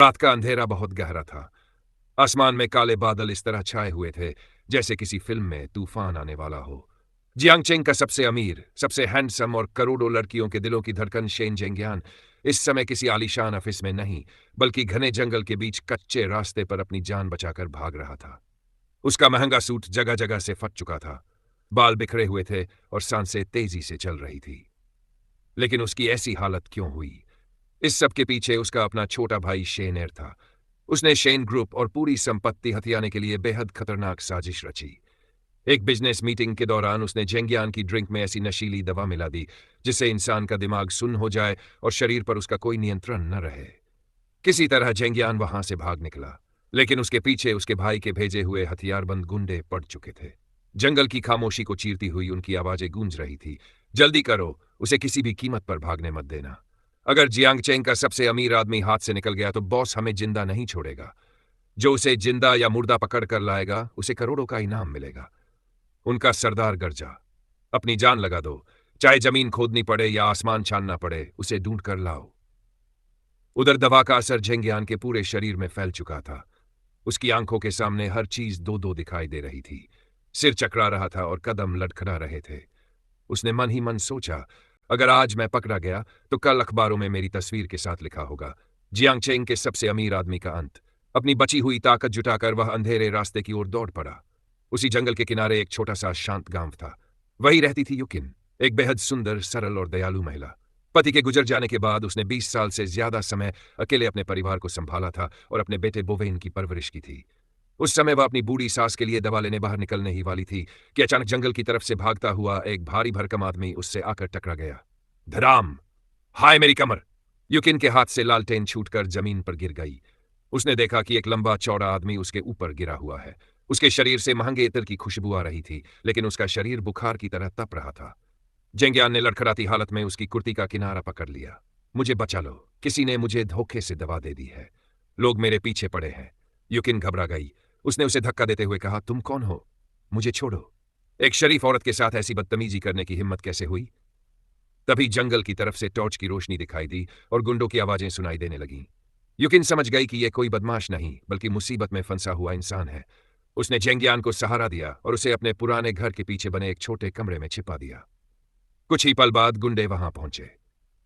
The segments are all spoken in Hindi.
रात का अंधेरा बहुत गहरा था। आसमान में काले बादल इस तरह छाए हुए थे जैसे किसी फिल्म में तूफान आने वाला हो। जियांगचेंग का सबसे अमीर, सबसे हैंडसम और करोड़ों लड़कियों के दिलों की धड़कन शेन जेंगियान इस समय किसी आलीशान ऑफिस में नहीं, बल्कि घने जंगल के बीच कच्चे रास्ते पर अपनी जान बचाकर भाग रहा था। उसका महंगा सूट जगह जगह से फट चुका था, बाल बिखरे हुए थे और सांसें तेजी से चल रही थी। लेकिन उसकी ऐसी हालत क्यों हुई? इस सब के पीछे उसका अपना छोटा भाई शेन एर था। उसने शेन ग्रुप और पूरी संपत्ति हथियाने के लिए बेहद खतरनाक साजिश रची। एक बिजनेस मीटिंग के दौरान उसने जेंगियान की ड्रिंक में ऐसी नशीली दवा मिला दी जिससे इंसान का दिमाग सुन्न हो जाए और शरीर पर उसका कोई नियंत्रण न रहे। किसी तरह जेंगियान वहां से भाग निकला, लेकिन उसके पीछे उसके भाई के भेजे हुए हथियारबंद गुंडे पड़ चुके थे। जंगल की खामोशी को चीरती हुई उनकी आवाजें गूंज रही थी। जल्दी करो, उसे किसी भी कीमत पर भागने मत देना। अगर जियांगचेंग का सबसे अमीर आदमी हाथ से निकल गया तो बॉस हमें जिंदा नहीं छोड़ेगा। जो उसे जिंदा या मुर्दा पकड़ कर लाएगा उसे करोड़ों का इनाम मिलेगा। उनका सरदार गरजा, अपनी जान लगा दो, चाहे जमीन खोदनी पड़े या आसमान छानना पड़े, उसे ढूंढ कर लाओ। उधर दवा का असर झेंगियान के पूरे शरीर में फैल चुका था। उसकी आंखों के सामने हर चीज दो दो दिखाई दे रही थी। सिर चकरा रहा था और कदम लड़खड़ा रहे थे। उसने मन ही मन सोचा, अगर आज मैं पकड़ा गया तो कल अखबारों में मेरी तस्वीर के साथ लिखा होगा, जियांगचेंग के सबसे अमीर आदमी का अंत। अपनी बची हुई ताकत जुटाकर वह अंधेरे रास्ते की ओर दौड़ पड़ा। उसी जंगल के किनारे एक छोटा सा शांत गांव था। वही रहती थी युकिन, एक बेहद सुंदर, सरल और दयालु महिला। पति के गुजर जाने के बाद उसने 20 साल से ज्यादा समय अकेले अपने परिवार को संभाला था और अपने बेटे बोवेन की परवरिश की थी। उस समय वह अपनी बूढ़ी सास के लिए दवा लेने बाहर निकलने ही वाली थी कि अचानक जंगल की तरफ से भागता हुआ एक भारी भरकम आदमी उससे आकर टकरा गया। धड़ाम! हाय मेरी कमर! युकिन के हाथ से लालटेन छूटकर जमीन पर गिर गई। उसने देखा कि एक लंबा चौड़ा आदमी उसके ऊपर गिरा हुआ है। उसके शरीर से महंगे इत्र की खुशबू आ रही थी, लेकिन उसका शरीर बुखार की तरह तप रहा था। जेंगियान ने लड़खड़ाती हालत में उसकी कुर्ती का किनारा पकड़ लिया। मुझे बचा लो, किसी ने मुझे धोखे से दवा दे दी है। लोग मेरे पीछे पड़े हैं। युकिन घबरा गई। उसने उसे धक्का देते हुए कहा, तुम कौन हो? मुझे छोड़ो। एक शरीफ औरत के साथ ऐसी बदतमीजी करने की हिम्मत कैसे हुई? तभी जंगल की तरफ से टॉर्च की रोशनी दिखाई दी और गुंडों की आवाजें सुनाई देने लगीं। युकिन समझ गई कि यह कोई बदमाश नहीं, बल्कि मुसीबत में फंसा हुआ इंसान है। उसने जेंगियान को सहारा दिया और उसे अपने पुराने घर के पीछे बने एक छोटे कमरे में छिपा दिया। कुछ ही पल बाद गुंडे वहां पहुंचे।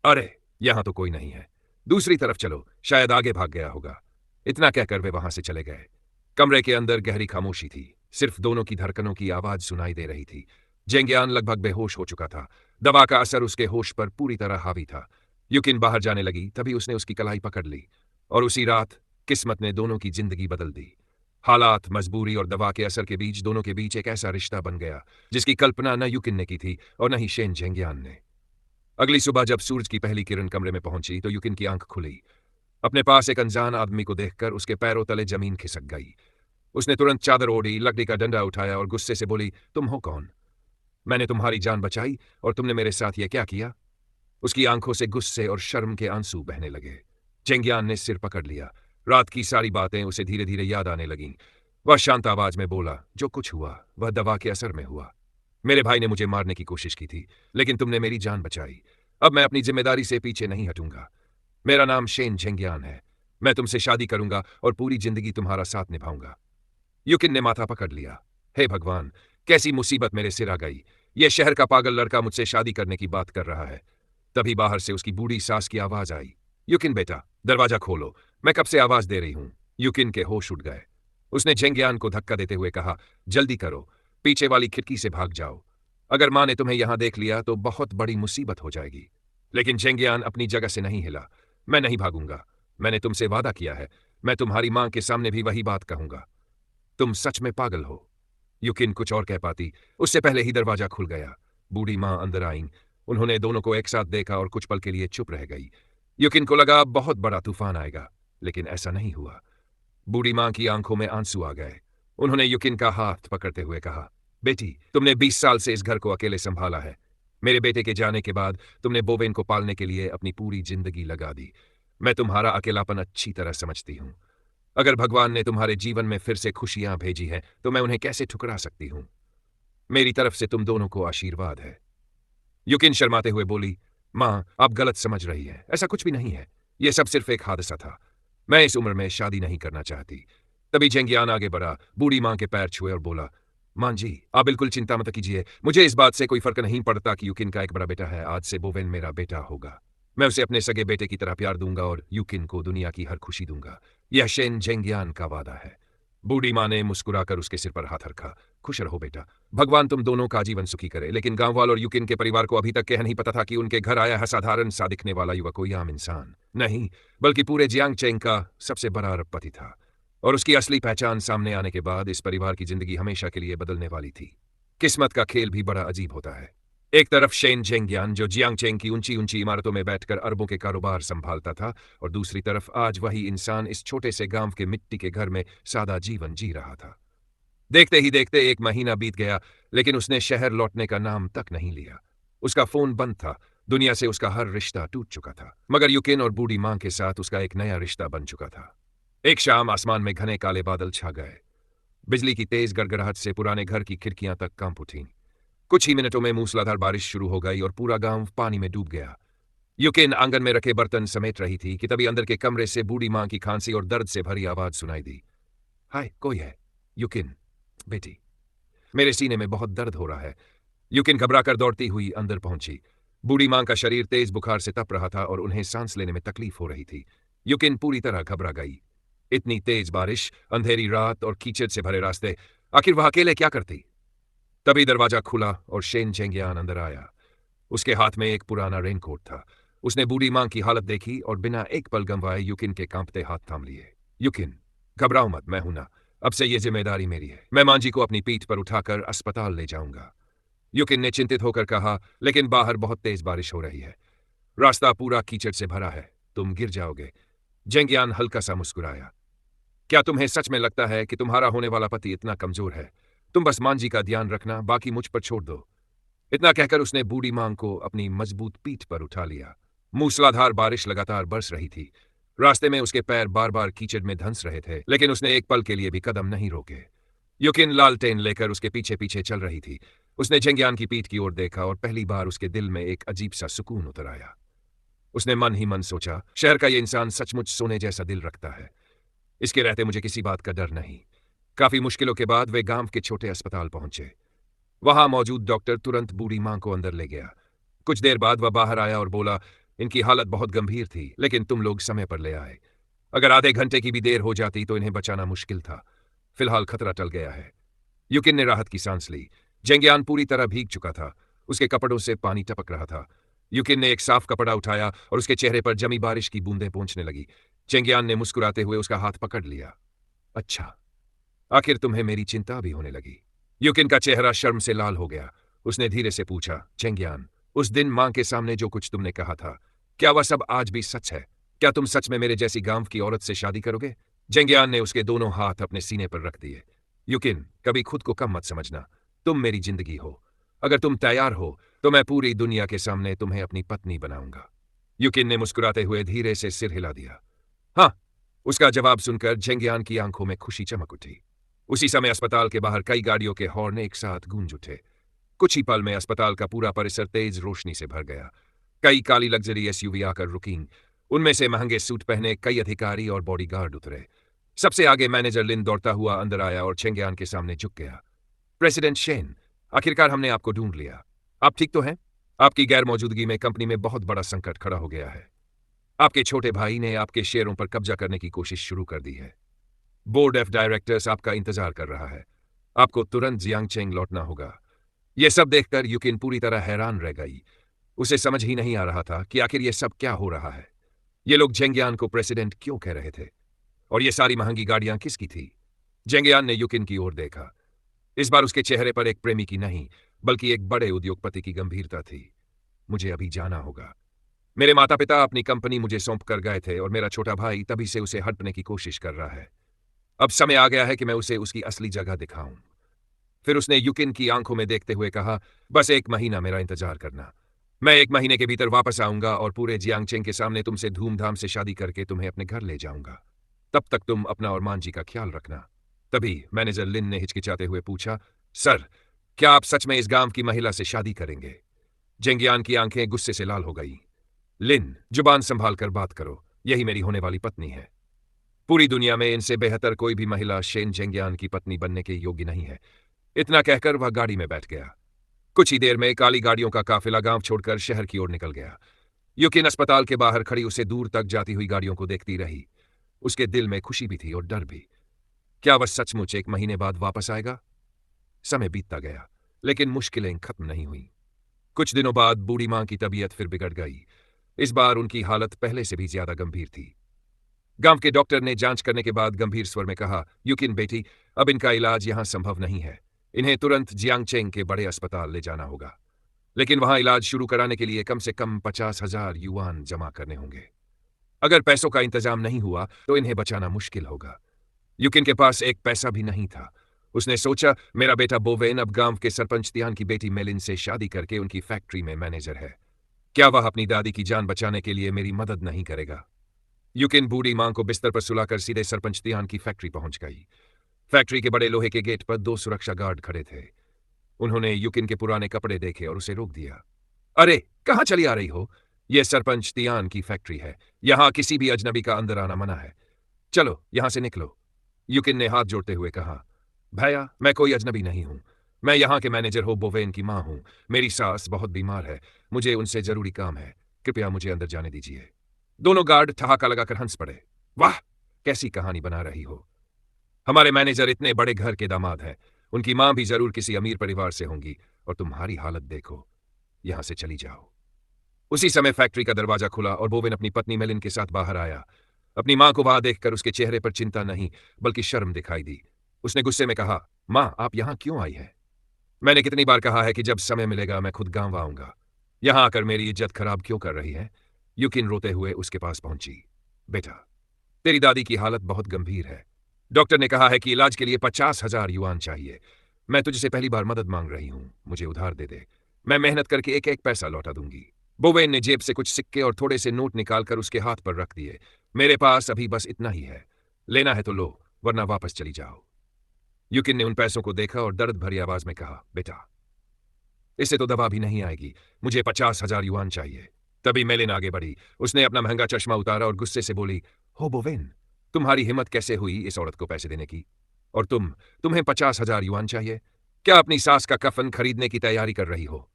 अरे, यहां तो कोई नहीं है। दूसरी तरफ चलो, शायद आगे भाग गया होगा। इतना कहकर वे वहां से चले गए। कमरे के अंदर गहरी खामोशी थी। सिर्फ दोनों की धड़कनों की आवाज सुनाई दे रही थी। जेंगियान लगभग बेहोश हो चुका था। दवा का असर उसके होश पर पूरी तरह हावी था। युकिन बाहर जाने लगी, तभी उसने उसकी कलाई पकड़ ली। और उसी रात किस्मत ने दोनों की जिंदगी बदल दी। हालात, मजबूरी और दवा के असर के बीच दोनों के बीच एक ऐसा रिश्ता बन गया जिसकी कल्पना न युकिन ने की थी और न ही शेन जेंगियान ने। अगली सुबह जब सूरज की पहली किरण कमरे में पहुंची तो युकिन की आंख खुली। अपने पास एक अनजान आदमी को देखकर उसके पैरों तले जमीन खिसक गई। उसने तुरंत चादर ओढ़ी, लकड़ी का डंडा उठाया और गुस्से से बोली, तुम हो कौन? मैंने तुम्हारी जान बचाई और तुमने मेरे साथ यह क्या किया? उसकी आंखों से गुस्से और शर्म के आंसू बहने लगे। जेंगियान ने सिर पकड़ लिया। रात की सारी बातें उसे धीरे धीरे याद आने लगीं। वह शांत आवाज में बोला, जो कुछ हुआ वह दवा के असर में हुआ। मेरे भाई ने मुझे मारने की कोशिश की थी, लेकिन तुमने मेरी जान बचाई। अब मैं अपनी जिम्मेदारी से पीछे नहीं हटूंगा। मेरा नाम शेन जेंगियान है। मैं तुमसे शादी करूंगा और पूरी जिंदगी तुम्हारा साथ निभाऊंगा। युकिन ने माथा पकड़ लिया। हे भगवान, कैसी मुसीबत मेरे सिर आ गई। यह शहर का पागल लड़का मुझसे शादी करने की बात कर रहा है। तभी बाहर से उसकी बूढ़ी सास की आवाज आई, युकिन बेटा, दरवाजा खोलो, मैं कब से आवाज दे रही हूं। युकिन के होश उड़ गए। उसने जेंगियान को धक्का देते हुए कहा, जल्दी करो, पीछे वाली खिड़की से भाग जाओ। अगर मां ने तुम्हें यहां देख लिया तो बहुत बड़ी मुसीबत हो जाएगी। लेकिन जेंगियान अपनी जगह से नहीं हिला। मैं नहीं भागूंगा। मैंने तुमसे वादा किया है, मैं तुम्हारी मां के सामने भी वही बात कहूंगा। तुम सच में पागल हो। युकिन कुछ और कह पाती, उससे पहले ही दरवाजा खुल गया। बूढ़ी मां अंदर आईं। उन्होंने दोनों को एक साथ देखा और कुछ पल के लिए चुप रह गई। युकिन को लगा अब बहुत बड़ा तूफान आएगा, लेकिन ऐसा नहीं हुआ। बूढ़ी मां की आंखों में आंसू आ गए। उन्होंने युकिन का हाथ पकड़ते हुए कहा, बेटी, तुमने 20 साल से इस घर को अकेले संभाला है। मेरे बेटे के जाने के बाद तुमने बोवेन को पालने के लिए अपनी पूरी जिंदगी लगा दी। मैं तुम्हारा अकेलापन अच्छी तरह समझती हूं। अगर भगवान ने तुम्हारे जीवन में फिर से खुशियां भेजी हैं तो मैं उन्हें कैसे ठुकरा सकती हूं? मेरी तरफ से तुम दोनों को आशीर्वाद है। युकिन शर्माते हुए बोली, मां, आप गलत समझ रही हैं। ऐसा कुछ भी नहीं है। यह सब सिर्फ एक हादसा था। मैं इस उम्र में शादी नहीं करना चाहती। तभी जेंगियान आगे बढ़ा, बूढ़ी मां के पैर छुए और बोला, मां जी, आप बिल्कुल चिंता मत कीजिए। मुझे इस बात से कोई फर्क नहीं पड़ता कि यूकिन का एक बड़ा बेटा है। आज से बोवेन मेरा बेटा होगा। मैं उसे अपने सगे बेटे की तरह प्यार दूंगा और यूकिन को दुनिया की हर खुशी दूंगा। यह शेन जेंगियान का वादा है। बूढ़ी मां ने मुस्कुराकर उसके सिर पर हाथ रखा। खुश रहो बेटा, भगवान तुम दोनों का जीवन सुखी करे। लेकिन गांव वालों और यूकिन के परिवार को अभी तक यह नहीं पता था कि उनके घर आया है साधारण सा दिखने वाला युवक कोई आम इंसान नहीं, बल्कि पूरे जियांग चेंग का सबसे बड़ा अरबपति था। और उसकी असली पहचान सामने आने के बाद इस परिवार की जिंदगी हमेशा के लिए बदलने वाली थी। किस्मत का खेल भी बड़ा अजीब होता है। एक तरफ शेन जेंगियान जो जियांग चेंग की ऊंची ऊंची इमारतों में बैठकर अरबों के कारोबार संभालता था, और दूसरी तरफ आज वही इंसान इस छोटे से गांव के मिट्टी के घर में सादा जीवन जी रहा था। देखते ही देखते 1 महीना बीत गया, लेकिन उसने शहर लौटने का नाम तक नहीं लिया। उसका फोन बंद था। दुनिया से उसका हर रिश्ता टूट चुका था। मगर यूकिन और बूढ़ी मां के साथ उसका एक नया रिश्ता बन चुका था। एक शाम आसमान में घने काले बादल छा गए। बिजली की तेज गड़गड़ाहट से पुराने घर की खिड़कियां तक कांप उठीं। कुछ ही मिनटों में मूसलाधार बारिश शुरू हो गई और पूरा गांव पानी में डूब गया। यूकिन आंगन में रखे बर्तन समेट रही थी कि तभी अंदर के कमरे से बूढ़ी मां की खांसी और दर्द से भरी आवाज सुनाई दी। हाय, कोई है? यूकिन, बेटी, मेरे सीने में बहुत दर्द हो रहा है। यूकिन घबराकर दौड़ती हुई अंदर पहुंची। बूढ़ी मां का शरीर तेज बुखार से तप रहा था और उन्हें सांस लेने में तकलीफ हो रही थी। यूकिन पूरी तरह घबरा गई। इतनी तेज बारिश, अंधेरी रात और कीचड़ से भरे रास्ते, आखिर वह अकेले क्या करती? तभी दरवाजा खुला और शेन जेंगियान अंदर आया। उसके हाथ में एक पुराना रेनकोट था। उसने बूढ़ी मां की हालत देखी और बिना एक पल गंवाए यूकिन के कांपते हाथ थाम लिए। यूकिन, घबराओ मत, मैं हूं ना। अब से ये जिम्मेदारी मेरी है। मैं मां जी को अपनी पीठ पर उठाकर अस्पताल ले जाऊंगा। यूकिन ने चिंतित होकर कहा, लेकिन बाहर बहुत तेज बारिश हो रही है। रास्ता पूरा कीचड़ से भरा है। तुम गिर जाओगे। जेंगियान हल्का सा मुस्कुराया। क्या तुम्हें सच में लगता है कि तुम्हारा होने वाला पति इतना कमजोर है? तुम बस मां जी का ध्यान रखना, बाकी मुझ पर छोड़ दो। इतना कहकर उसने बूढ़ी मां को अपनी मजबूत पीठ पर उठा लिया। मूसलाधार बारिश लगातार बरस रही थी। रास्ते में उसके पैर बार बार कीचड़ में धंस रहे थे, लेकिन उसने एक पल के लिए भी कदम नहीं रोके। युकिन लालटेन लेकर उसके पीछे पीछे चल रही थी। उसने जेंगियान की पीठ की ओर देखा और पहली बार उसके दिल में एक अजीब सा सुकून उतर आया। उसने मन ही मन सोचा, शहर का ये इंसान सचमुच सोने जैसा दिल रखता है। इसके रहते मुझे किसी बात का डर नहीं। काफी मुश्किलों के बाद वे गांव के छोटे अस्पताल पहुंचे। वहां मौजूद डॉक्टर तुरंत बूढ़ी मां को अंदर ले गया। कुछ देर बाद वह बाहर आया और बोला, इनकी हालत बहुत गंभीर थी, लेकिन तुम लोग समय पर ले आए। अगर आधे घंटे की भी देर हो जाती तो इन्हें बचाना मुश्किल था। फिलहाल खतरा टल गया है। युकिन ने राहत की सांस ली। जेंगियान पूरी तरह भीग चुका था। उसके कपड़ों से पानी टपक रहा था। युकिन ने एक साफ कपड़ा उठाया और उसके चेहरे पर जमी बारिश की बूंदें पोंछने लगी। जेंगियान ने मुस्कुराते हुए उसका हाथ पकड़ लिया। अच्छा, आखिर तुम्हें मेरी चिंता भी होने लगी। युकिन का चेहरा शर्म से लाल हो गया। उसने धीरे से पूछा, जेंगियान, उस दिन मां के सामने जो कुछ तुमने कहा था, क्या वह सब आज भी सच है? क्या तुम सच में मेरे जैसी गांव की औरत से शादी करोगे? जेंगियान ने उसके दोनों हाथ अपने सीने पर रख दिए। युकिन, कभी खुद को कम मत समझना। तुम मेरी जिंदगी हो। अगर तुम तैयार हो तो मैं पूरी दुनिया के सामने तुम्हें अपनी पत्नी बनाऊंगा। युकिन ने मुस्कुराते हुए धीरे से सिर हिला दिया। हाँ, उसका जवाब सुनकर जेंगियान की आंखों में खुशी चमक उठी। उसी समय अस्पताल के बाहर कई गाड़ियों के हॉर्न एक साथ गूंज उठे। कुछ ही पल में अस्पताल का पूरा परिसर तेज रोशनी से भर गया। कई काली लग्जरी एसयूवी आकर रुकीं। उनमें से महंगे सूट पहने कई अधिकारी और बॉडीगार्ड उतरे। सबसे आगे मैनेजर लिन दौड़ता हुआ अंदर आया और चेंगियान के सामने झुक गया। प्रेसिडेंट शेन, आखिरकार हमने आपको ढूंढ लिया। आप ठीक तो हैं? आपकी गैर मौजूदगी में कंपनी में बहुत बड़ा संकट खड़ा हो गया है। आपके छोटे भाई ने आपके शेयरों पर कब्जा करने की कोशिश शुरू कर दी है। बोर्ड ऑफ डायरेक्टर्स आपका इंतजार कर रहा है। आपको तुरंत जियांगचेंग लौटना होगा। यह सब देखकर युकिन पूरी तरह हैरान रह गई। उसे समझ ही नहीं आ रहा था कि आखिर यह सब क्या हो रहा है। ये लोग जेंगियान को प्रेसिडेंट क्यों कह रहे थे? और ये सारी महंगी गाड़ियां किसकी थी? जेंगियान ने युकिन की ओर देखा। इस बार उसके चेहरे पर एक प्रेमी की नहीं, बल्कि एक बड़े उद्योगपति की गंभीरता थी। मुझे अभी जाना होगा। मेरे माता पिता अपनी कंपनी मुझे सौंप कर गए थे और मेरा छोटा भाई तभी से उसे हड़पने की कोशिश कर रहा है। अब समय आ गया है कि मैं उसे उसकी असली जगह दिखाऊं। फिर उसने युकिन की आंखों में देखते हुए कहा, बस 1 महीना मेरा इंतजार करना। मैं 1 महीने के भीतर वापस आऊंगा और पूरे जियांगचेंग के सामने तुमसे धूमधाम से शादी करके तुम्हें अपने घर ले जाऊंगा। तब तक तुम अपना और मांजी का ख्याल रखना। तभी मैनेजर लिन ने हिचकिचाते हुए पूछा, सर, क्या आप सच में इस गांव की महिला से शादी करेंगे? जेंगियान की आंखें गुस्से से लाल हो गई। लिन, जुबान संभाल कर बात करो। यही मेरी होने वाली पत्नी है। पूरी दुनिया में इनसे बेहतर कोई भी महिला शेन जेंगियान की पत्नी बनने के योग्य नहीं है। इतना कहकर वह गाड़ी में बैठ गया। कुछ ही देर में काली गाड़ियों का काफिला गांव छोड़कर शहर की ओर निकल गया। युकिन अस्पताल के बाहर खड़ी उसे दूर तक जाती हुई गाड़ियों को देखती रही। उसके दिल में खुशी भी थी और डर भी। क्या वह सचमुच 1 महीने बाद वापस आएगा? समय बीतता गया, लेकिन मुश्किलें खत्म नहीं हुई। कुछ दिनों बाद बूढ़ी मां की तबीयत फिर बिगड़ गई। इस बार उनकी हालत पहले से भी ज्यादा गंभीर थी। गांव के डॉक्टर ने जांच करने के बाद गंभीर स्वर में कहा, युकिन बेटी, अब इनका इलाज यहां संभव नहीं है। इन्हें तुरंत जियांगचेंग के बड़े अस्पताल ले जाना होगा। लेकिन वहां इलाज शुरू कराने के लिए कम से कम 50,000 युआन जमा करने होंगे। अगर पैसों का इंतजाम नहीं हुआ तो इन्हें बचाना मुश्किल होगा। युकिन के पास एक पैसा भी नहीं था। उसने सोचा, मेरा बेटा बोवेन अब गांव के सरपंच तियान की बेटी मेलिन से शादी करके उनकी फैक्ट्री में मैनेजर है। क्या वह अपनी दादी की जान बचाने के लिए मेरी मदद नहीं करेगा? युकिन बूढ़ी मां को बिस्तर पर सुलाकर सीधे सरपंच तियान की फैक्ट्री पहुंच गई। फैक्ट्री के बड़े लोहे के गेट पर 2 सुरक्षा गार्ड खड़े थे। उन्होंने युकिन के पुराने कपड़े देखे और उसे रोक दिया। अरे, कहां चली आ रही हो? यह सरपंच तियान की फैक्ट्री है। यहां किसी भी अजनबी का अंदर आना मना है। चलो, यहां से निकलो। युकिन ने हाथ जोड़ते हुए कहा, भैया, मैं कोई अजनबी नहीं हूं। मैं यहां के मैनेजर हो बोवेन की मां हूं। मेरी सास बहुत बीमार है। मुझे उनसे जरूरी काम है। कृपया मुझे अंदर जाने दीजिए। दोनों गार्ड ठहाका लगाकर हंस पड़े। वाह, कैसी कहानी बना रही हो। हमारे मैनेजर इतने बड़े घर के दामाद हैं। उनकी मां भी जरूर किसी अमीर परिवार से होंगी। और तुम्हारी हालत देखो। यहां से चली जाओ। उसी समय फैक्ट्री का दरवाजा खुला और बोवेन अपनी पत्नी मेलिन के साथ बाहर आया। अपनी मां को वहां देखकर उसके चेहरे पर चिंता नहीं, बल्कि शर्म दिखाई दी। उसने गुस्से में कहा, मां, आप यहां क्यों आई है? मैंने कितनी बार कहा है कि जब समय मिलेगा मैं खुद गांव आऊंगा। यहां आकर मेरी इज्जत खराब क्यों कर रही है? युकिन रोते हुए उसके पास पहुंची। बेटा, तेरी दादी की हालत बहुत गंभीर है। डॉक्टर ने कहा है कि इलाज के लिए 50,000 युआन चाहिए। मैं तुझसे पहली बार मदद मांग रही हूं। मुझे उधार दे दे। मैं मेहनत करके एक एक पैसा लौटा दूंगी। बोवेन ने जेब से कुछ सिक्के और थोड़े से नोट निकालकर उसके हाथ पर रख दिए। मेरे पास अभी बस इतना ही है। लेना है तो लो, वरना वापस चली जाओ। युकिन ने उन पैसों को देखा और दर्द भरी आवाज में कहा, बेटा, इससे तो दवा भी नहीं आएगी। मुझे 50,000 युआन चाहिए। तभी मेलिन आगे बढ़ी। उसने अपना महंगा चश्मा उतारा और गुस्से से बोली, हो बोवेन, तुम्हारी हिम्मत कैसे हुई इस औरत को पैसे देने की? और तुम्हें 50,000 युआन चाहिए? क्या अपनी सास का कफन खरीदने की तैयारी कर रही हो?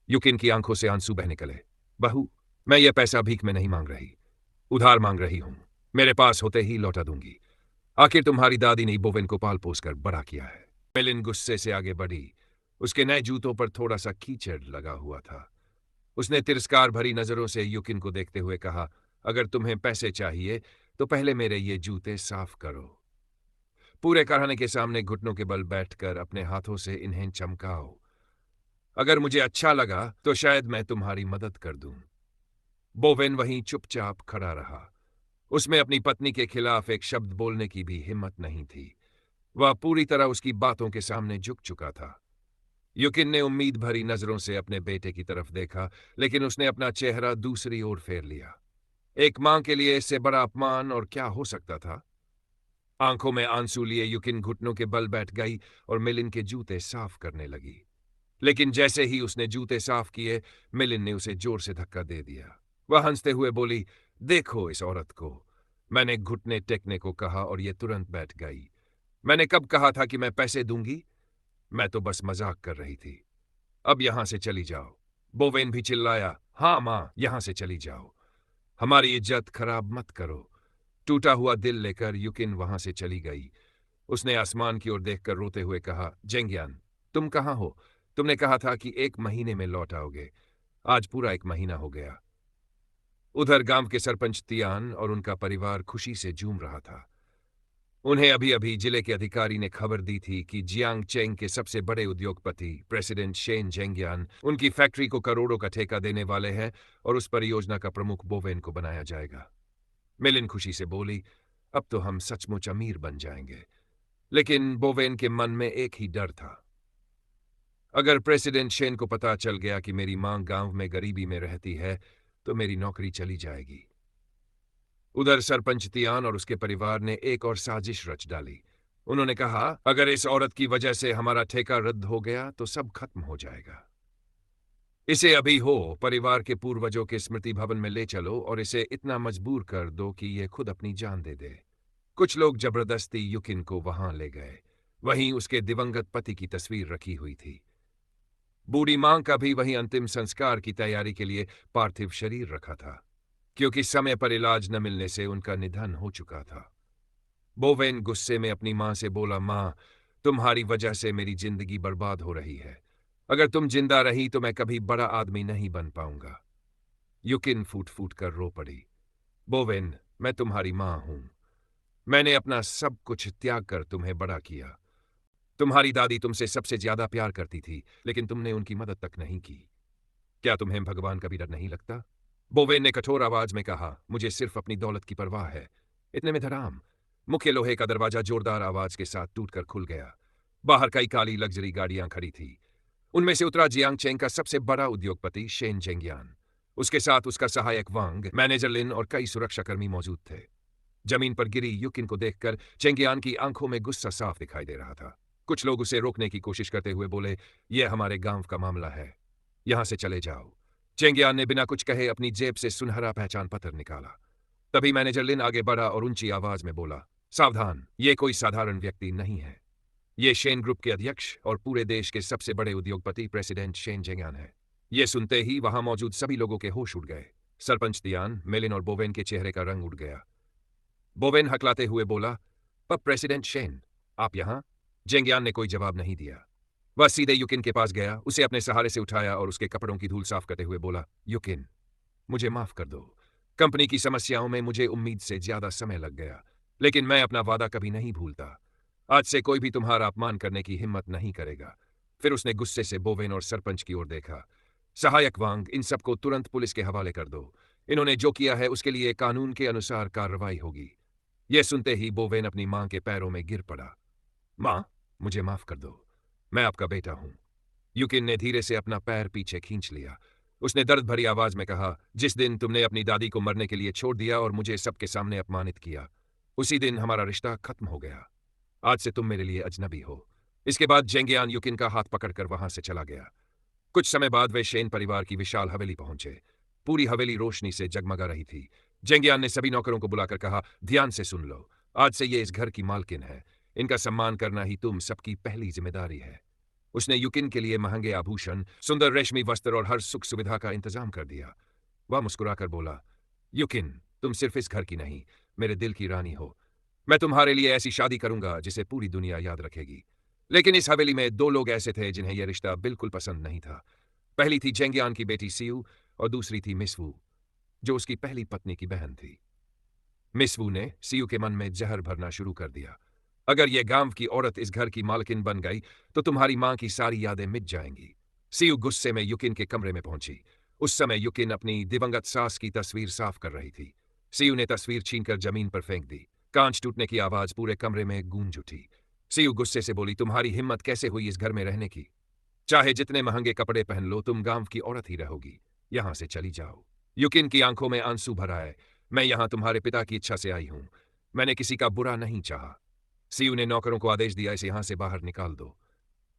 युकिन की आंखों से आंसू बह निकले। बहू, मैं यह पैसा भीख में नहीं मांग रही, उधार मांग रही हूं। मेरे पास होते ही लौटा दूंगी। आखिर तुम्हारी दादी ने बोवेन को पाल पोस कर बड़ा किया है। मेलिन गुस्से से आगे बढ़ी। उसके नए जूतों पर थोड़ा सा कीचड़ लगा हुआ था। उसने तिरस्कार भरी नजरों से युकिन को देखते हुए कहा, अगर तुम्हें पैसे चाहिए तो पहले मेरे ये जूते साफ करो। पूरे कारखाने के सामने घुटनों के बल बैठकर अपने हाथों से इन्हें चमकाओ। अगर मुझे अच्छा लगा तो शायद मैं तुम्हारी मदद कर दूं। बोवेन वहीं चुपचाप खड़ा रहा। उसमें अपनी पत्नी के खिलाफ एक शब्द बोलने की भी हिम्मत नहीं थी। वह पूरी तरह उसकी बातों के सामने झुक चुका था। युकिन ने उम्मीद भरी नजरों से अपने बेटे की तरफ देखा, लेकिन उसने अपना चेहरा दूसरी ओर फेर लिया। एक मां के लिए इससे बड़ा अपमान और क्या हो सकता था? आंखों में आंसू लिए युकिन घुटनों के बल बैठ गई और मिलिन के जूते साफ करने लगी। लेकिन जैसे ही उसने जूते साफ किए, मिलिन ने उसे जोर से धक्का दे दिया। वह हंसते हुए बोली, देखो इस औरत को। मैंने घुटने टेकने को कहा और ये तुरंत बैठ गई। मैंने कब कहा था कि मैं पैसे दूंगी? मैं तो बस मजाक कर रही थी। अब यहां से चली जाओ। बोवेन भी चिल्लाया, हां मां, यहां से चली जाओ। हमारी इज्जत खराब मत करो। टूटा हुआ दिल लेकर युकिन वहां से चली गई। उसने आसमान की ओर देखकर रोते हुए कहा, जेंगियान, तुम कहां हो? तुमने कहा था कि 1 महीने में लौट आओगे। आज पूरा 1 महीना हो गया। उधर गांव के सरपंच तियान और उनका परिवार खुशी से झूम रहा था। उन्हें अभी अभी जिले के अधिकारी ने खबर दी थी कि जियांग चेंग के सबसे बड़े उद्योगपति प्रेसिडेंट शेन जेंगियान उनकी फैक्ट्री को करोड़ों का ठेका देने वाले हैं और उस परियोजना का प्रमुख बोवेन को बनाया जाएगा। मिलिन खुशी से बोली, अब तो हम सचमुच अमीर बन जाएंगे। लेकिन बोवेन के मन में एक ही डर था। अगर प्रेसिडेंट शेन को पता चल गया कि मेरी मां गांव में गरीबी में रहती है तो मेरी नौकरी चली जाएगी। उधर सरपंच तियान और उसके परिवार ने एक और साजिश रच डाली। उन्होंने कहा, अगर इस औरत की वजह से हमारा ठेका रद्द हो गया तो सब खत्म हो जाएगा। इसे अभी हो परिवार के पूर्वजों के स्मृति भवन में ले चलो और इसे इतना मजबूर कर दो कि यह खुद अपनी जान दे दे। कुछ लोग जबरदस्ती युकिन को वहां ले गए। वहीं उसके दिवंगत पति की तस्वीर रखी हुई थी। बूढ़ी मां का भी वहीं अंतिम संस्कार की तैयारी के लिए पार्थिव शरीर रखा था, क्योंकि समय पर इलाज न मिलने से उनका निधन हो चुका था। बोवेन गुस्से में अपनी मां से बोला, मां, तुम्हारी वजह से मेरी जिंदगी बर्बाद हो रही है। अगर तुम जिंदा रही तो मैं कभी बड़ा आदमी नहीं बन पाऊंगा। युकिन फूट फूट कर रो पड़ी। बोवेन, मैं तुम्हारी मां हूं। मैंने अपना सब कुछ त्याग कर तुम्हें बड़ा किया। तुम्हारी दादी तुमसे सबसे ज्यादा प्यार करती थी, लेकिन तुमने उनकी मदद तक नहीं की। क्या तुम्हें भगवान का भी डर नहीं लगता? बोवेन ने कठोर आवाज में कहा, मुझे सिर्फ अपनी दौलत की परवाह है। इतने में धड़ाम मुख्य लोहे का दरवाजा जोरदार आवाज के साथ टूटकर खुल गया। बाहर कई काली लग्जरी गाड़ियां खड़ी थी। उनमें से उतरा जियांग चेंग का सबसे बड़ा उद्योगपति शेन जेंगियान। उसके साथ उसका सहायक वांग, मैनेजर लिन और कई सुरक्षाकर्मी मौजूद थे। जमीन पर गिरी युकिन को देखकर चेंगियान की आंखों में गुस्सा साफ दिखाई दे रहा था। कुछ लोग उसे रोकने की कोशिश करते हुए बोले, यह हमारे गांव का मामला है, यहां से चले जाओ। चेंगियान ने बिना कुछ कहे अपनी जेब से सुनहरा पहचान पत्र निकाला। तभी मैनेजर लिन आगे बढ़ा और ऊंची आवाज में बोला, सावधान, ये कोई साधारण व्यक्ति नहीं है। ये शेन ग्रुप के अध्यक्ष और पूरे देश के सबसे बड़े उद्योगपति प्रेसिडेंट शेन जेंगियान है। ये सुनते ही वहां मौजूद सभी लोगों के होश उड़ गए। सरपंच दियान, मेलिन और बोवेन के चेहरे का रंग उड़ गया। बोवेन हकलाते हुए बोला, पर प्रेसिडेंट शेन, आप यहां? जेंगियान ने कोई जवाब नहीं दिया। वह सीधे युकिन के पास गया, उसे अपने सहारे से उठाया और उसके कपड़ों की धूल साफ करते हुए बोला, युकिन, मुझे माफ कर दो। कंपनी की समस्याओं में मुझे उम्मीद से ज्यादा समय लग गया, लेकिन मैं अपना वादा कभी नहीं भूलता। आज से कोई भी तुम्हारा अपमान करने की हिम्मत नहीं करेगा। फिर उसने गुस्से से बोवेन और सरपंच की ओर देखा। सहायक वांग, इन सबको तुरंत पुलिस के हवाले कर दो। इन्होंने जो किया है उसके लिए कानून के अनुसार कार्रवाई होगी। यह सुनते ही बोवेन अपनी मां के पैरों में गिर पड़ा। मां, मुझे माफ कर दो, मैं आपका बेटा हूं। युकिन ने धीरे से अपना पैर पीछे खींच लिया। उसने दर्द भरी आवाज में कहा, जिस दिन तुमने अपनी दादी को मरने के लिए छोड़ दिया और मुझे सबके सामने अपमानित किया, उसी दिन हमारा रिश्ता खत्म हो गया। आज से तुम मेरे लिए अजनबी हो। इसके बाद जेंगियान युकिन का हाथ पकड़कर वहां से चला गया। कुछ समय बाद वे शेन परिवार की विशाल हवेली पहुंचे। पूरी हवेली रोशनी से जगमगा रही थी। जेंगियान ने सभी नौकरों को बुलाकर कहा, ध्यान से सुन लो, आज से ये इस घर की मालकिन है। इनका सम्मान करना ही तुम सबकी पहली जिम्मेदारी है। उसने युकिन के लिए महंगे आभूषण, सुंदर रेशमी वस्त्र और हर सुख सुविधा का इंतजाम कर दिया। वह मुस्कुराकर बोला, युकिन, तुम सिर्फ इस घर की नहीं, मेरे दिल की रानी हो। मैं तुम्हारे लिए ऐसी शादी करूंगा जिसे पूरी दुनिया याद रखेगी। लेकिन इस हवेली में दो लोग ऐसे थे जिन्हें यह रिश्ता बिल्कुल पसंद नहीं था। पहली थी जेंगियान की बेटी सियू और दूसरी थी मिसवू, जो उसकी पहली पत्नी की बहन थी। मिसवू ने सियू के मन में जहर भरना शुरू कर दिया। अगर यह गांव की औरत इस घर की मालकिन बन गई तो तुम्हारी मां की सारी यादें मिट जाएंगी। सियू गुस्से में युकिन के कमरे में पहुंची। उस समय युकिन अपनी दिवंगत सास की तस्वीर साफ कर रही थी। सियू ने तस्वीर छीनकर जमीन पर फेंक दी। कांच टूटने की आवाज पूरे कमरे में गूंज उठी। सियू गुस्से से बोली, तुम्हारी हिम्मत कैसे हुई इस घर में रहने की? चाहे जितने महंगे कपड़े पहन लो, तुम गांव की औरत ही रहोगी। यहां से चली जाओ। युकिन की आंखों में आंसू भर आए। मैं यहां तुम्हारे पिता की इच्छा से आई हूं। मैंने किसी का बुरा नहीं चाहा। सियू ने नौकरों को आदेश दिया, इसे यहां से बाहर निकाल दो।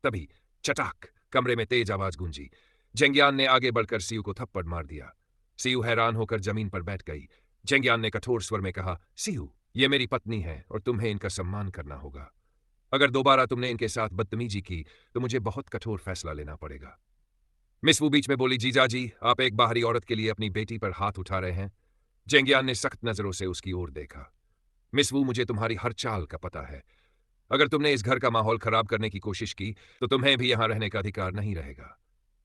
तभी चटाक, कमरे में तेज आवाज गूंजी। जेंगियान ने आगे बढ़कर सियू को थप्पड़ मार दिया। सियू हैरान होकर जमीन पर बैठ गई। जेंगियान ने कठोर स्वर में कहा, सियू, ये मेरी पत्नी है और तुम्हें इनका सम्मान करना होगा। अगर दोबारा तुमने इनके साथ बदतमीजी की तो मुझे बहुत कठोर फैसला लेना पड़ेगा। मिस वू बीच में बोली, जीजाजी, आप एक बाहरी औरत के लिए अपनी बेटी पर हाथ उठा रहे हैं। जेंगियान ने सख्त नजरों से उसकी ओर देखा। मिस वू, मुझे तुम्हारी हर चाल का पता है। अगर तुमने इस घर का माहौल खराब करने की कोशिश की तो तुम्हें भी यहां रहने का अधिकार नहीं रहेगा।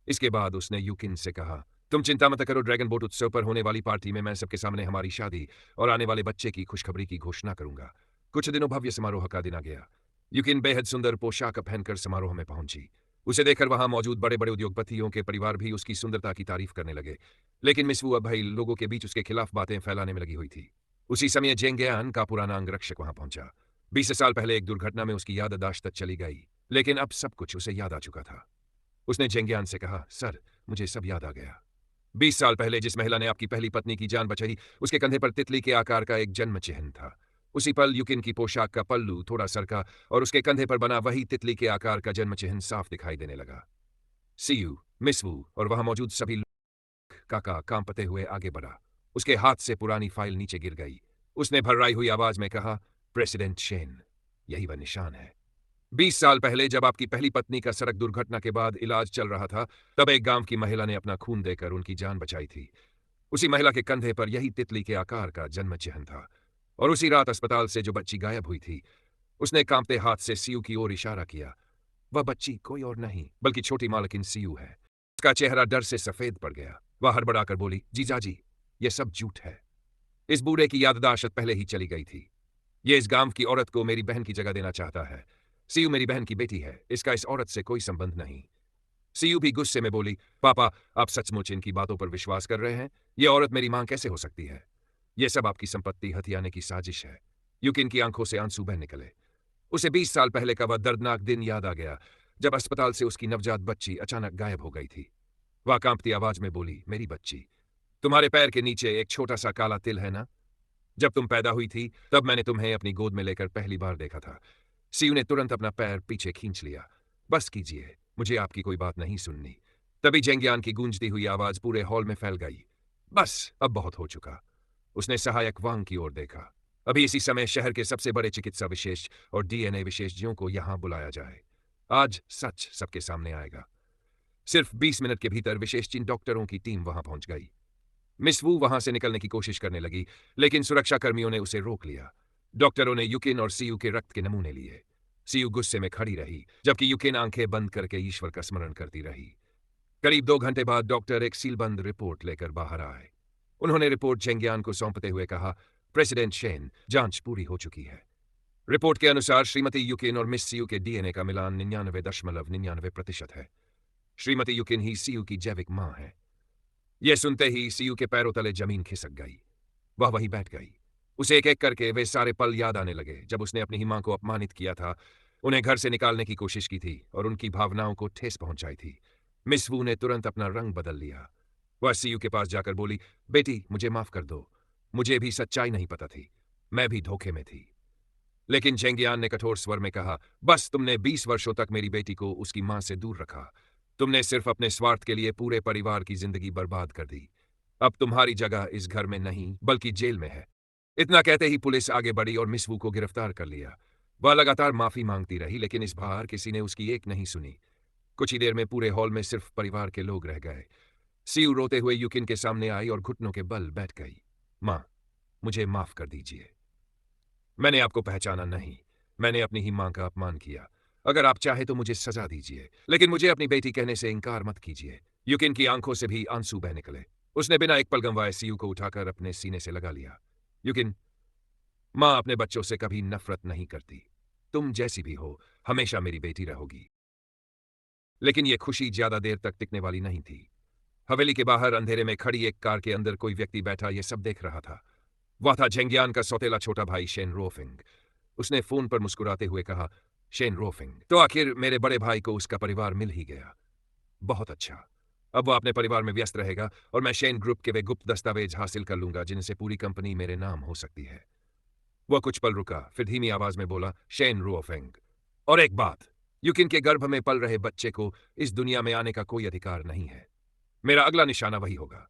इसके बाद उसने युकिन से कहा, तुम चिंता मत करो, ड्रैगन बोट उत्सव पर होने वाली पार्टी में मैं सबके सामने हमारी शादी और आने वाले बच्चे की खुशखबरी की घोषणा करूंगा। कुछ दिनों भव्य समारोह का दिन आ गया। युकिन बेहद सुंदर पोशाक पहनकर समारोह में पहुंची। उसे देखकर वहां मौजूद बड़े बड़े उद्योगपतियों के परिवार भी उसकी सुंदरता की तारीफ करने लगे। लेकिन मिस वू अब भाई लोगों के बीच उसके खिलाफ बातें फैलाने में लगी हुई थी। उसी समय जेंगियान का पुराना अंगरक्षक वहां पहुंचा। 20 साल पहले एक दुर्घटना में उसकी याददाश्त चली गई, लेकिन अब सब कुछ उसे याद आ चुका था। उसने जेंगियान से कहा, सर, मुझे सब याद आ गया। 20 साल पहले जिस महिला ने आपकी पहली पत्नी की जान बचाई, उसके कंधे पर तितली के आकार का एक जन्म चिन्ह था। उसी पल युकिन की पोशाक का पल्लू थोड़ा सरका और उसके कंधे पर बना वही तितली के आकार का जन्म चिन्ह साफ दिखाई देने लगा। सियू, मिस वू और वहां मौजूद सभी लोग काका कांपते हुए आगे बढ़ा। उसके हाथ से पुरानी फाइल नीचे गिर गई। उसने भर्राई हुई आवाज में कहा, प्रेसिडेंट शेन, यही वह निशान है। 20 साल पहले जब आपकी पहली पत्नी का सड़क दुर्घटना के बाद इलाज चल रहा था, तब एक गांव की महिला ने अपना खून देकर उनकी जान बचाई थी। उसी महिला के कंधे पर यही तितली के आकार का जन्म चिन्ह था। और उसी रात अस्पताल से जो बच्ची गायब हुई थी, उसने कांपते हाथ से सीयू की ओर इशारा किया। वह बच्ची कोई और नहीं बल्कि छोटी मालकिन सीयू है। उसका चेहरा डर से सफेद पड़ गया। वह हड़बड़ाकर बोली, जीजाजी, ये सब झूठ है। इस बूढ़े की याददाश्त पहले ही चली गई थी। ये इस गांव की औरत को मेरी बहन की जगह देना चाहता है। सीयू मेरी बहन की बेटी है, इसका इस औरत से कोई संबंध नहीं। सीयू भी गुस्से में बोली, पापा, आप सचमुच इनकी बातों पर विश्वास कर रहे हैं? ये औरत मेरी मां कैसे हो सकती है? यह सब आपकी संपत्ति हथियाने की साजिश है। युकिन की आंखों से आंसू बह निकले। उसे 20 साल पहले का वह दर्दनाक दिन याद आ गया, जब अस्पताल से उसकी नवजात बच्ची अचानक गायब हो गई थी। वह कांपती आवाज में बोली, मेरी बच्ची, तुम्हारे पैर के नीचे एक छोटा सा काला तिल है ना? जब तुम पैदा हुई थी, तब मैंने तुम्हें अपनी गोद में लेकर पहली बार देखा था। सीयू ने तुरंत अपना पैर पीछे खींच लिया। बस कीजिए, मुझे आपकी कोई बात नहीं सुननी। तभी जेंगियान की गूंजती हुई आवाज पूरे हॉल में फैल गई। बस, अब बहुत हो चुका। उसने सहायक वांग की ओर देखा। अभी इसी समय शहर के सबसे बड़े चिकित्सा विशेष और डीएनए विशेषज्ञों को यहां बुलाया जाए। आज सच सबके सामने आएगा। सिर्फ 20 मिनट के भीतर विशेषज्ञ डॉक्टरों की टीम वहां पहुंच गई। मिस वू वहां से निकलने की कोशिश करने लगी, लेकिन सुरक्षाकर्मियों ने उसे रोक लिया। डॉक्टरों ने युकिन और सीयू के रक्त के नमूने लिए। सीयू गुस्से में खड़ी रही, जबकि युकिन आंखें बंद करके ईश्वर का स्मरण करती रही। करीब 2 घंटे बाद डॉक्टर एक सीलबंद रिपोर्ट लेकर बाहर आए। उन्होंने रिपोर्ट जेंगियान को सौंपते हुए कहा, प्रेसिडेंट शेन, जांच पूरी हो चुकी है। रिपोर्ट के अनुसार श्रीमती युकिन और मिस सीयू के डीएनए का मिलान 99.99% है। श्रीमती युकिन ही सीयू की जैविक मां है। यह सुनते ही सीयू के पैरों तले जमीन खिसक गई। वह वहीं बैठ गई। उसे एक एक करके वे सारे पल याद आने लगे, जब उसने अपनी ही मां को अपमानित किया था, उन्हें घर से निकालने की कोशिश की थी और उनकी भावनाओं को ठेस पहुंचाई थी। मिस वू ने तुरंत अपना रंग बदल लिया। वह सीयू के पास जाकर बोली, बेटी, मुझे माफ कर दो। मुझे भी सच्चाई नहीं पता थी। मैं भी धोखे में थी। लेकिन जेंगियान ने कठोर स्वर में कहा, बस तुमने 20 वर्षों तक मेरी बेटी को उसकी मां से दूर रखा। तुमने सिर्फ अपने स्वार्थ के लिए पूरे परिवार की जिंदगी बर्बाद कर दी। अब तुम्हारी जगह इस घर में नहीं बल्कि जेल में है। इतना कहते ही पुलिस आगे बढ़ी और मिस वू को गिरफ्तार कर लिया। वह लगातार माफी मांगती रही, लेकिन इस बार किसी ने उसकी एक नहीं सुनी। कुछ ही देर में पूरे हॉल में सिर्फ परिवार के लोग रह गए। सीयू रोते हुए युकिन के सामने आई और घुटनों के बल बैठ गई। मां, मुझे माफ कर दीजिए। मैंने आपको पहचाना नहीं। मैंने अपनी ही मां का अपमान किया। अगर आप चाहे तो मुझे सजा दीजिए, लेकिन मुझे अपनी बेटी कहने से इंकार मत कीजिए। युकिन की आंखों से भी आंसू बह निकले। उसने बिना एक पल गंवाए सीयू को उठाकर अपने सीने से लगा लिया। युकिन, मां अपने बच्चों से कभी नफरत नहीं करती। तुम जैसी भी हो, हमेशा मेरी बेटी रहोगी। लेकिन यह खुशी ज्यादा देर तक टिकने वाली नहीं थी। हवेली के बाहर अंधेरे में खड़ी एक कार के अंदर कोई व्यक्ति बैठा यह सब देख रहा था। वह था झेंगियान का सौतेला छोटा भाई शेन रोफिंग। उसने फोन पर मुस्कुराते हुए कहा, शेन रोफिंग, तो आखिर मेरे बड़े भाई को उसका परिवार मिल ही गया। बहुत अच्छा। अब वह अपने परिवार में व्यस्त रहेगा और मैं शेन ग्रुप के वे गुप्त दस्तावेज हासिल कर लूंगा जिनसे पूरी कंपनी मेरे नाम हो सकती है। वह कुछ पल रुका, फिर धीमी आवाज में बोला, शेन रोफिंग, और एक बात, युकिन के गर्भ में पल रहे बच्चे को इस दुनिया में आने का कोई अधिकार नहीं है। मेरा अगला निशाना वही होगा।